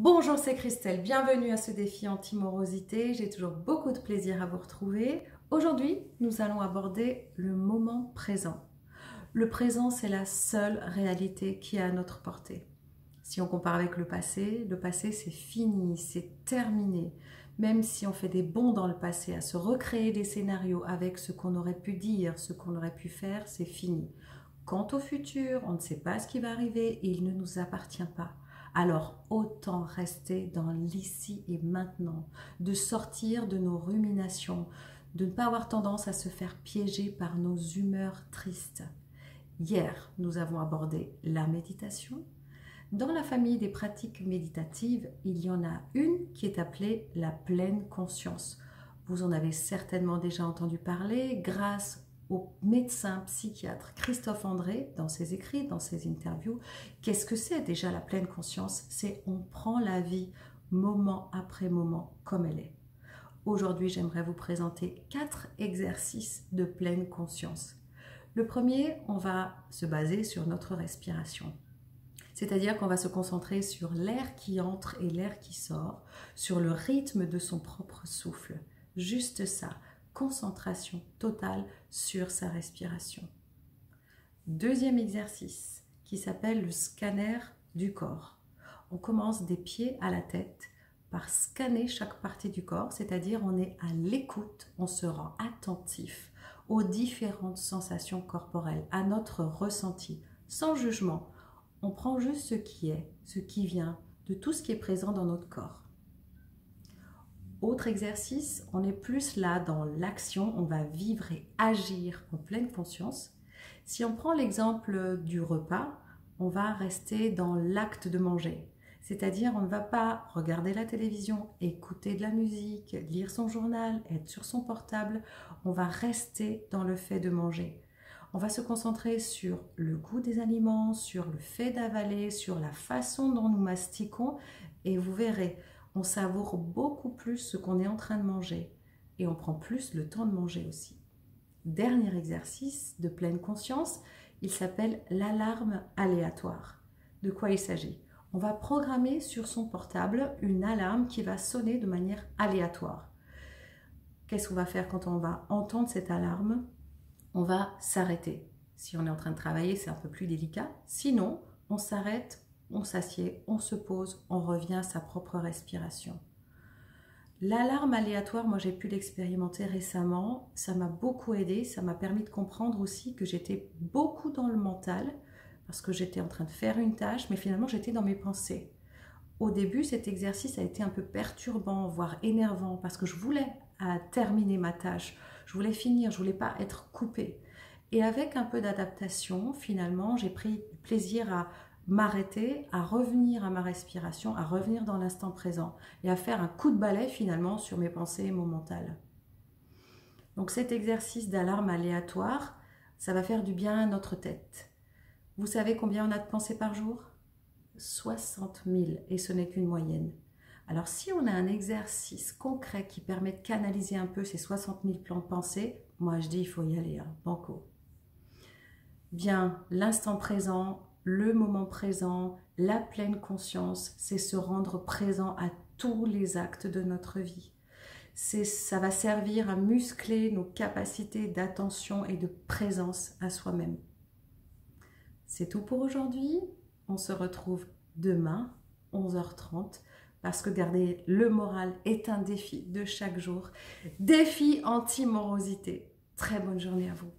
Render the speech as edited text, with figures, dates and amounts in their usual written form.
Bonjour, c'est Christelle, bienvenue à ce défi anti-morosité. J'ai toujours beaucoup de plaisir à vous retrouver. Aujourd'hui, nous allons aborder le moment présent. Le présent, c'est la seule réalité qui est à notre portée. Si on compare avec le passé c'est fini, c'est terminé. Même si on fait des bonds dans le passé, à se recréer des scénarios avec ce qu'on aurait pu dire, ce qu'on aurait pu faire, c'est fini. Quant au futur, on ne sait pas ce qui va arriver et il ne nous appartient pas. Alors autant rester dans l'ici et maintenant, de sortir de nos ruminations, de ne pas avoir tendance à se faire piéger par nos humeurs tristes. Hier, nous avons abordé la méditation. Dans la famille des pratiques méditatives, il y en a une qui est appelée la pleine conscience. Vous en avez certainement déjà entendu parler grâce au médecin psychiatre Christophe André dans ses écrits, dans ses interviews. Qu'est-ce que c'est déjà la pleine conscience? C'est on prend la vie moment après moment comme elle est. Aujourd'hui, j'aimerais vous présenter 4 exercices de pleine conscience. Le premier, on va se baser sur notre respiration. C'est-à-dire qu'on va se concentrer sur l'air qui entre et l'air qui sort, sur le rythme de son propre souffle. Juste ça, concentration totale sur sa respiration. Deuxième exercice qui s'appelle le scanner du corps. On commence des pieds à la tête par scanner chaque partie du corps, c'est-à-dire on est à l'écoute, on se rend attentif aux différentes sensations corporelles, à notre ressenti, sans jugement. On prend juste ce qui est, ce qui vient de tout ce qui est présent dans notre corps. Autre exercice, on est plus là dans l'action, on va vivre et agir en pleine conscience. Si on prend l'exemple du repas, on va rester dans l'acte de manger. C'est-à-dire on ne va pas regarder la télévision, écouter de la musique, lire son journal, être sur son portable. On va rester dans le fait de manger. On va se concentrer sur le goût des aliments, sur le fait d'avaler, sur la façon dont nous mastiquons et vous verrez, on savoure beaucoup plus ce qu'on est en train de manger et on prend plus le temps de manger aussi. Dernier exercice de pleine conscience, il s'appelle l'alarme aléatoire. De quoi il s'agit? On va programmer sur son portable une alarme qui va sonner de manière aléatoire. Qu'est-ce qu'on va faire quand on va entendre cette alarme? On va s'arrêter. Si on est en train de travailler, c'est un peu plus délicat. Sinon, on s'arrête, on s'assied, on se pose, on revient à sa propre respiration. L'alarme aléatoire, moi j'ai pu l'expérimenter récemment. Ça m'a beaucoup aidé. Ça m'a permis de comprendre aussi que j'étais beaucoup dans le mental parce que j'étais en train de faire une tâche, mais finalement j'étais dans mes pensées. Au début, cet exercice a été un peu perturbant, voire énervant, parce que je voulais terminer ma tâche. Je voulais finir, je voulais pas être coupée. Et avec un peu d'adaptation, finalement, j'ai pris plaisir à m'arrêter, à revenir à ma respiration, à revenir dans l'instant présent et à faire un coup de balai finalement sur mes pensées et mon mental. Donc cet exercice d'alarme aléatoire, ça va faire du bien à notre tête. Vous savez combien on a de pensées par jour? 60 000 et ce n'est qu'une moyenne. Alors si on a un exercice concret qui permet de canaliser un peu ces 60 000 plans de pensée, moi je dis il faut y aller, hein, banco. Bien, l'instant présent, le moment présent, la pleine conscience, c'est se rendre présent à tous les actes de notre vie. Ça va servir à muscler nos capacités d'attention et de présence à soi-même. C'est tout pour aujourd'hui. On se retrouve demain, 11h30, parce que garder le moral est un défi de chaque jour. Défi anti-morosité. Très bonne journée à vous.